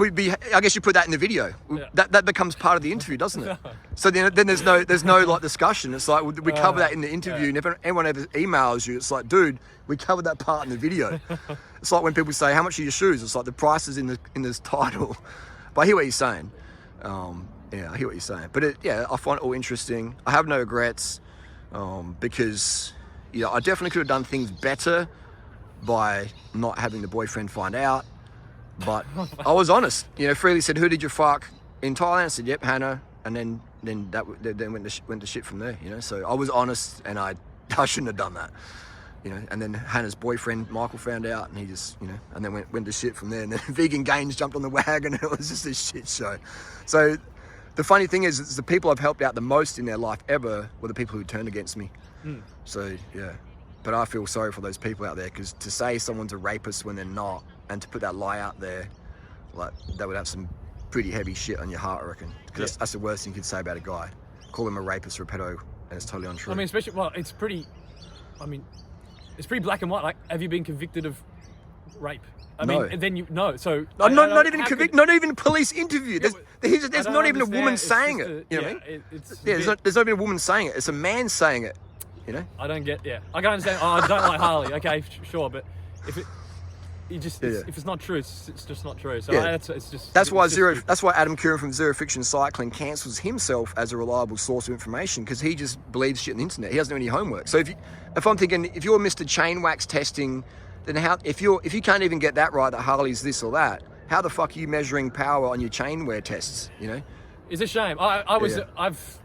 I guess you put that in the video. Yeah. That becomes part of the interview, doesn't it? No. So then there's no discussion. It's like we cover that in the interview, and if anyone ever emails you, it's like, dude, we covered that part in the video. It's like when people say, how much are your shoes? It's like the price is in this title. But I hear what you're saying. Yeah, I hear what you're saying. But I find it all interesting. I have no regrets because I definitely could have done things better by not having the boyfriend find out. But I was honest. Freely said, who did you fuck in Thailand? I said, yep, Hannah. And then went to shit from there. So I was honest, and I shouldn't have done that. And then Hannah's boyfriend Michael found out, and he just and then went to shit from there. And then Vegan Gains jumped on the wagon, and it was just a shit show. So the funny thing is, it's the people I've helped out the most in their life ever were the people who turned against me. So, yeah. But I feel sorry for those people out there, because to say someone's a rapist when they're not, and to put that lie out there, that would have some pretty heavy shit on your heart, I reckon. Because that's the worst thing you could say about a guy. Call him a rapist or a pedo, and it's totally untrue. I mean, it's pretty black and white. Have you been convicted of rape? Then you know. So not even convicted. Not even a police interview. There's not even a woman saying it. You know what I mean? There's not even a woman saying it. It's a man saying it. I don't get. Yeah, I can understand. Oh, I don't like Harley. Okay, sure, but if it's not true, it's just not true. So that's why Adam Curran from Zero Fiction Cycling cancels himself as a reliable source of information, because he just believes shit on the internet. He doesn't do any homework. So if I'm thinking, if you're Mr. Chain Wax Testing, then if you can't even get that right, that Harley's this or that, how the fuck are you measuring power on your chain wear tests? It's a shame. I've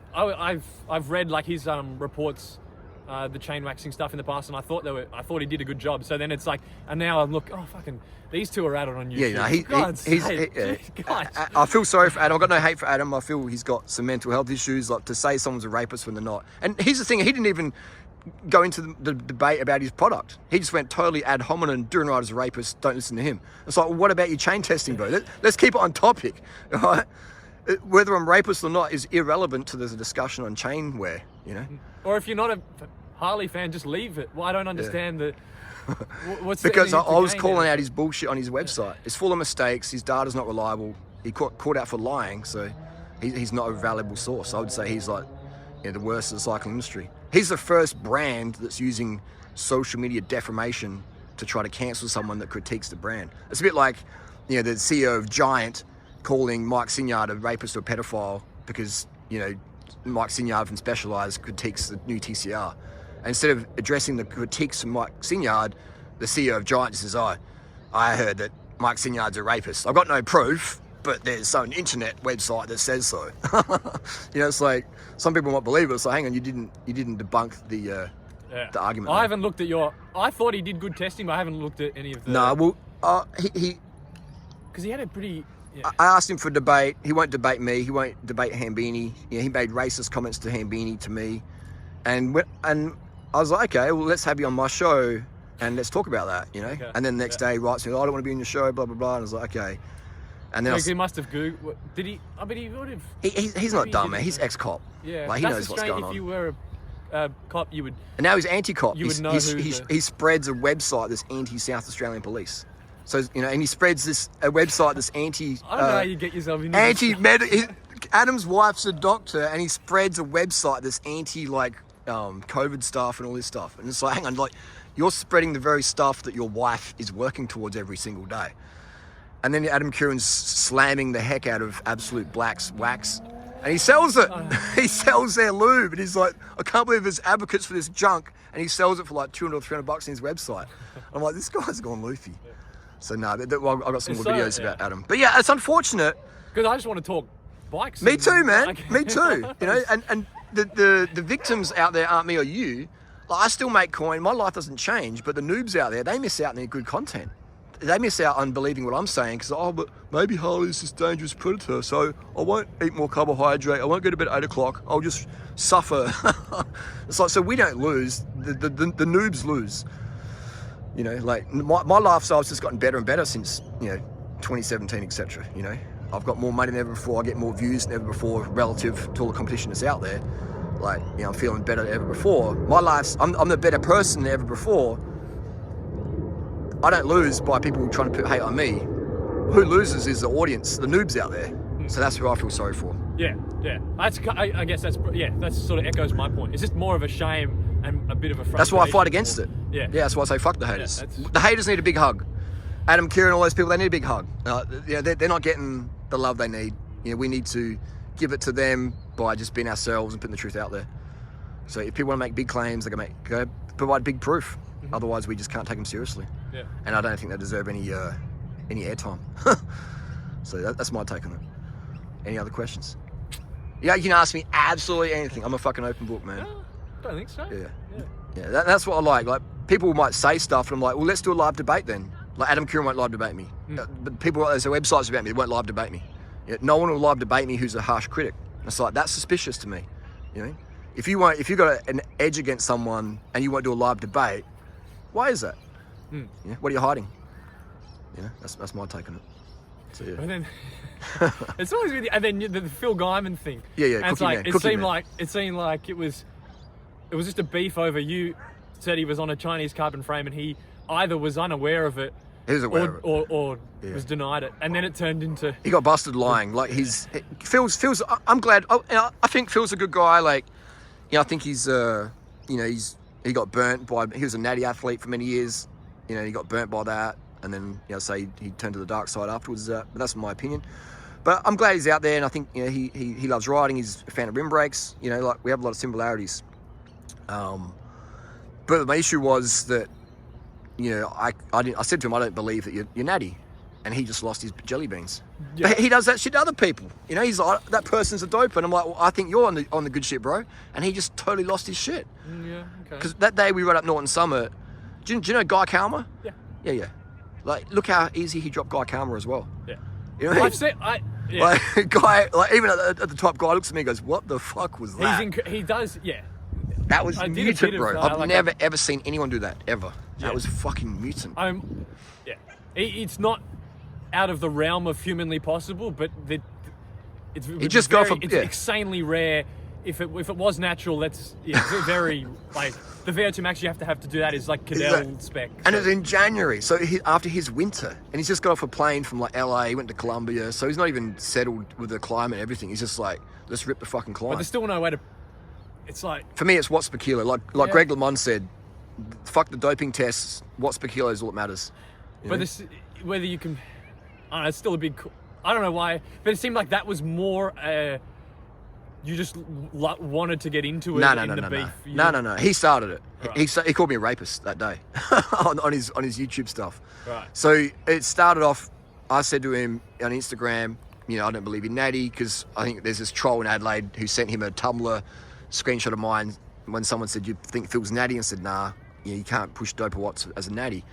read his reports, the chain waxing stuff in the past, and I thought he did a good job. So then it's and now I'm fucking these two are at it on YouTube. I feel sorry for Adam. I've got no hate for Adam. I feel he's got some mental health issues, to say someone's a rapist when they're not. And here's the thing, he didn't even go into the debate about his product. He just went totally ad hominem, durianrider's a rapist, don't listen to him. It's like, well, what about your chain testing, bro? Let's keep it on topic, all right? Whether I'm rapist or not is irrelevant to the discussion on chain wear, Or if you're not a Harley fan, just leave it. Well, I don't understand what's because I was calling out his bullshit on his website. It's full of mistakes. His data's not reliable. He caught out for lying, so he's not a valuable source. I would say he's the worst of the cycling industry. He's the first brand that's using social media defamation to try to cancel someone that critiques the brand. It's a bit like, the CEO of Giant calling Mike Signard a rapist or a pedophile because, Mike Signard from Specialized critiques the new TCR. And instead of addressing the critiques from Mike Signard, the CEO of Giant says, I heard that Mike Signard's a rapist. I've got no proof, but there's some internet website that says so. It's like, some people might believe it. It's like, hang on, you didn't debunk the argument. I haven't looked at I thought he did good testing, but I haven't looked at any of the... No, well, because he had a pretty... Yeah. I asked him for a debate. He won't debate me. He won't debate Hambini. He made racist comments to Hambini, to me. And I was like, okay, well, let's have you on my show and let's talk about that, Okay. And then the next day he writes me, I don't want to be on your show, blah, blah, blah. And I was like, okay. And then he must have Googled. Did he? I mean, he would have. He's not dumb, man. He's ex-cop. Yeah. He knows what's going on. If you were a cop, you would. And now he's anti-cop. You would know he spreads a website that's anti-South Australian police. So, and he spreads a website that's anti... I don't know how you get yourself into Adam's wife's a doctor, and he spreads a website that's anti, COVID stuff and all this stuff. And it's like, hang on, you're spreading the very stuff that your wife is working towards every single day. And then Adam Curran's slamming the heck out of Absolute Black's wax. And he sells it. He sells their lube. And he's like, I can't believe there's advocates for this junk. And he sells it for like $200 or $300 on his website. I'm like, this guy's gone loopy. So no, well, I've got some more videos about Adam. But yeah, it's unfortunate. Because I just want to talk bikes. Me too, man. Me too. You know, and the victims out there aren't me or you. Like, I still make coin. My life doesn't change. But the noobs out there, they miss out on their good content. They miss out on believing what I'm saying because, but maybe Harley's this dangerous predator, so I won't eat more carbohydrate. I won't go to bed at 8 o'clock. I'll just suffer. It's like, so we don't lose. The noobs lose. You know, like my lifestyle's just gotten better and better since, 2017, etc. You know, I've got more money than ever before. I get more views than ever before relative to all the competition that's out there. Like, I'm feeling better than ever before. My life's, I'm the better person than ever before. I don't lose by people trying to put hate on me. Who loses is the audience, the noobs out there. So that's who I feel sorry for. Yeah. I guess that sort of echoes my point. It's just more of a shame and a bit of a frustration. That's why I fight against it. Yeah, that's why I say fuck the haters. The haters need a big hug. Adam, Kieran, all those people, they need a big hug. They're not getting the love they need. We need to give it to them by just being ourselves and putting the truth out there. So if people want to make big claims, they can go provide big proof. Mm-hmm. Otherwise, we just can't take them seriously. Yeah. And I don't think they deserve any airtime. So that's my take on it. Any other questions? Yeah, you can ask me absolutely anything. I'm a fucking open book, man. No, don't think so. Yeah. That's what I like. Like, people might say stuff, and I'm like, well, let's do a live debate then. Like, Adam Kieran won't live debate me. But people, there's websites about me, they won't live debate me. No one will live debate me who's a harsh critic. It's like, that's suspicious to me. If you've got an edge against someone and you won't do a live debate, why is that? What are you hiding? That's my take on it. So, yeah. And then it's always with and then the Phil Gaimon thing. Yeah. And it's like it seemed like it was just a beef over. You said he was on a Chinese carbon frame and he either was unaware of it, he was aware of it, or was denied it, and then it turned into he got busted lying. Like Phil's. I'm glad. I think Phil's a good guy. Like, I think he's he got burnt by. He was a natty athlete for many years. He got burnt by that. And then, say he turned to the dark side afterwards. But that's my opinion. But I'm glad he's out there, and I think he loves riding. He's a fan of rim brakes. Like, we have a lot of similarities. But my issue was that I said to him, I don't believe that you're natty, and he just lost his jelly beans. Yeah. He does that shit to other people. He's like, that person's a dope, and I'm like, well, I think you're on the good shit, bro. And he just totally lost his shit. Yeah, okay. Because that day we rode up Norton Summit. Do you know Guy Calmer? Yeah. Yeah. Like, look how easy he dropped Guy Calmer as well. Yeah. I've said, like, Guy, like, even at the top, Guy looks at me and goes, what the fuck was that? He does, yeah. That was mutant, bro. I've never, ever seen anyone do that, ever. That was fucking mutant. It's not out of the realm of humanly possible, but it's insanely rare. If it was natural, that's very like the VO2 max you have to do that is like Cadell spec. And it's in January, so after his winter, and he's just got off a plane from like LA, he went to Colombia, so he's not even settled with the climate and everything. He's just like, let's rip the fucking climb. But there's still no way to. It's like, for me, it's watts per kilo. Like Greg LeMond said, fuck the doping tests. Watts per kilo is all that matters. But whether you can, I don't know, it's still a big. I don't know why, but it seemed like that was more. You just wanted to get into it the beef. No. He started it. Right. He called me a rapist that day on his YouTube stuff. Right. So it started off. I said to him on Instagram, I don't believe in natty, because I think there's this troll in Adelaide who sent him a Tumblr screenshot of mine when someone said, you think Phil's natty? And I said, nah, you can't push dope or watts as a natty.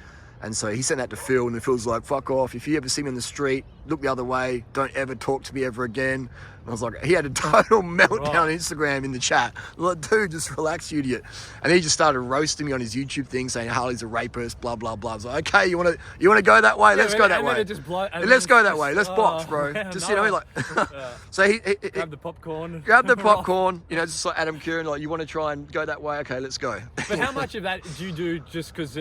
And so he sent that to Phil, and Phil's like, fuck off. If you ever see me on the street, look the other way. Don't ever talk to me ever again. And I was like, he had a total meltdown on Instagram in the chat. I'm like, dude, just relax, you idiot. And he just started roasting me on his YouTube thing, saying Harley's a rapist, blah, blah, blah. I was like, okay, you want to go that way? Let's go that way. Let's go that way. Let's box, bro. Just, So he grab the popcorn. Grab the popcorn. Just like Adam Kieran, like, you want to try and go that way? Okay, let's go. But how much of that do you do just because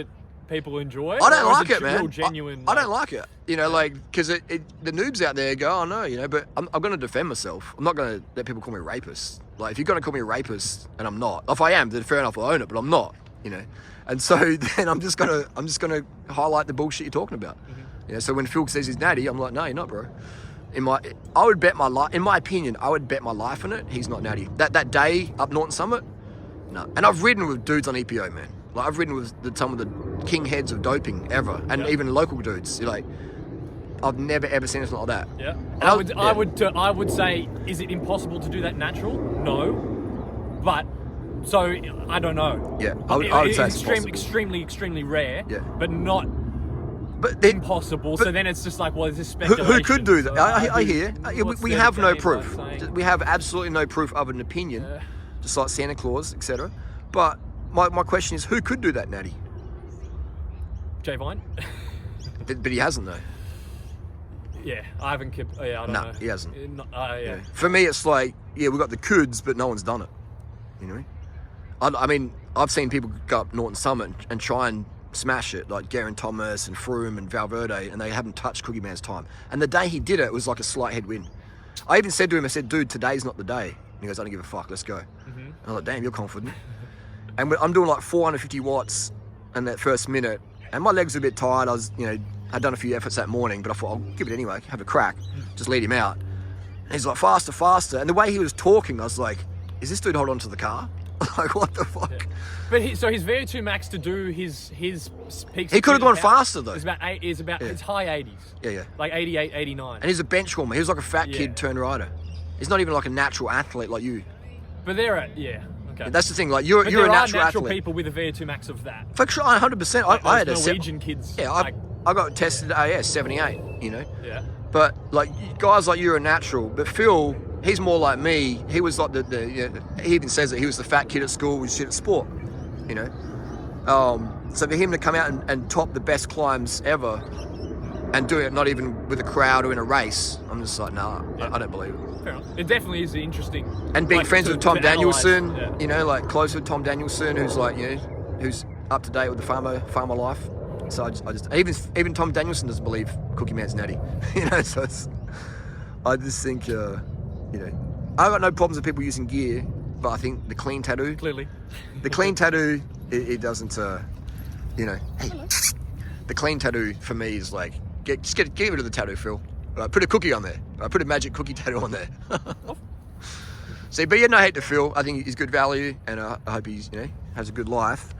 people enjoy it? I don't like it, man. Real genuine, I don't like it. Because the noobs out there go, oh no, but I'm going to defend myself. I'm not going to let people call me a rapist. Like, if you're going to call me a rapist, and I'm not. If I am, then fair enough, I'll own it, but I'm not. And so then I'm just gonna highlight the bullshit you're talking about. Mm-hmm. So when Phil says he's natty, I'm like, no, you're not, bro. I would bet my life. In my opinion, I would bet my life on it. He's not natty. That day up Norton Summit, no. And I've ridden with dudes on EPO, man. Like I've ridden with some of the king heads of doping ever, and even local dudes. You're like, I've never ever seen anything like that. Yeah. And I would say, is it impossible to do that natural? No. But so I don't know. Yeah. I would say it's extremely rare. Yeah. But not. But then, impossible. So then it's just like, well, is this speculation? Who could do that? So I hear. We have no proof. We have absolutely no proof of an opinion, just like Santa Claus, etc. But my question is, who could do that, Natty? Jay Vine. But he hasn't though. Yeah, I haven't kept. Yeah, I don't know. He hasn't. Yeah. For me, it's like, yeah, we've got the coulds, but no one's done it. You know, I mean, I've seen people go up Norton Summit and try and smash it, like Geraint Thomas and Froome and Valverde, and they haven't touched Cookie Man's time. And the day he did it was like a slight headwind. I even said to him, I said, dude, today's not the day. And he goes, I don't give a fuck, let's go. And I was like, damn, you're confident. And I'm doing like 450 watts in that first minute, and my legs were a bit tired. I'd done a few efforts that morning, but I thought, I'll give it anyway, have a crack, just lead him out. And he's like, faster. And the way he was talking, I was like, is this dude hold on to the car? Like, what the fuck? Yeah. But so his VO2 max to do his peaks. He could have gone faster though. It's high 80s. Yeah. Like 88, 89. And he's a bench warmer. He was like a fat kid turned rider. He's not even like a natural athlete like you. But they're okay. That's the thing. Like you're a natural athlete. There are natural people with a VO2 max of that. For sure, 100%. I had Norwegian kids. Yeah, I got tested at AS 78. You know. Yeah. But like guys like you are natural. But Phil, he's more like me. He was like he even says that he was the fat kid at school with shit at sport, you know. So for him to come out and top the best climbs ever and do it not even with a crowd or in a race, I'm just like, nah, I don't believe it. Fair enough. It definitely is interesting. And being friends with Tom Danielson, analyze, you know, like close with Tom Danielson, who's like, you know, who's up to date with the farmer life. So I just even Tom Danielson doesn't believe Cookie Man's natty, you know. So I just think, you know, I've got no problems with people using gear, but I think the clean tattoo, the clean tattoo, it doesn't, you know, hey, the clean tattoo for me is like, get rid of the tattoo, Phil. Put a cookie on there. Put a magic cookie tattoo on there. See, but yeah, no hate to Phil. I think he's good value, and I hope he's, you know, has a good life.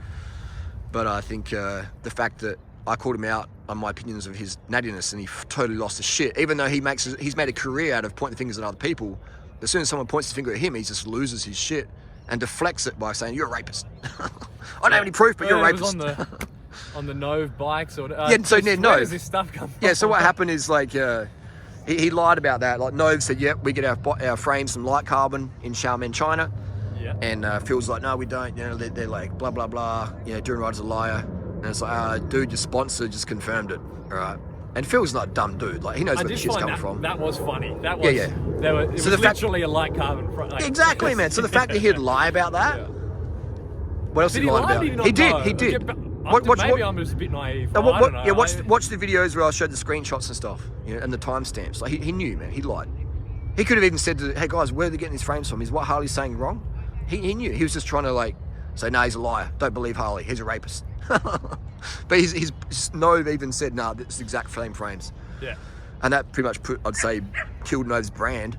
But I think the fact that I called him out on my opinions of his nattiness, and he totally lost his shit. Even though he's made a career out of pointing the fingers at other people, as soon as someone points the finger at him, he just loses his shit and deflects it by saying, "You're a rapist." I don't have any proof, but you're a rapist. On the Nove bikes or yeah. So Nove, where does this stuff come from? Yeah. So what happened is like he lied about that. Like Nove said, "Yep, we get our frames from light carbon in Xiamen, China." Yeah. And Phil's like, "No, we don't. You know, they're like blah blah blah. You know, durianrider's a liar." And it's like, "Dude, your sponsor just confirmed it, all right?" And Phil's not a dumb dude. Like he knows where the shit's coming from. That was funny. That was yeah. It was literally a light carbon front. Like, exactly, man. So the fact that he'd lie about that. Yeah. What else did he lie about? He did. Maybe I'm just a bit naive. I don't know. Yeah, watch the videos where I showed the screenshots and stuff, you know, and the timestamps. Like he knew, man. He lied. He could have even said, "Hey guys, where are they getting these frames from? Is what Harley's saying wrong?" He knew. He was just trying to like say, "No, he's a liar. Don't believe Harley. He's a rapist." But his Nove even said, "No, it's the exact same frames." Yeah. And that pretty much I'd say killed Nove's brand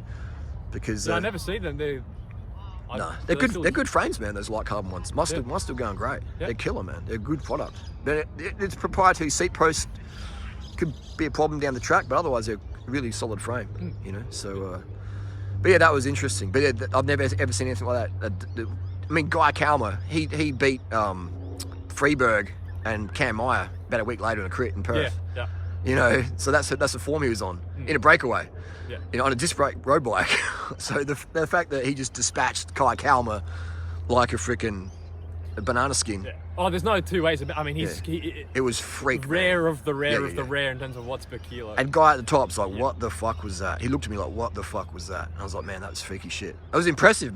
because I never see them. They're good. They're good frames, man. Those light carbon ones. Mine's still going great. Yeah. They're killer, man. They're a good product. But it's proprietary seat post could be a problem down the track, but otherwise they're a really solid frame. You know. So, but yeah, that was interesting. But yeah, I've never ever seen anything like that. I mean, Guy Kalmer, he beat Freeberg and Cam Meyer about a week later in a crit in Perth. Yeah. You know, so that's the form he was on in a breakaway. Yeah. You know, on a disc brake road bike. So the fact that he just dispatched Guy Kalmer like a freaking banana skin. Yeah. Oh, there's no two ways about. I mean, it was freak. Rare of the rare of the rare in terms of watts per kilo. And Guy at the top's like, what the fuck was that? He looked at me like, what the fuck was that? And I was like, man, that was freaky shit. That was impressive, man.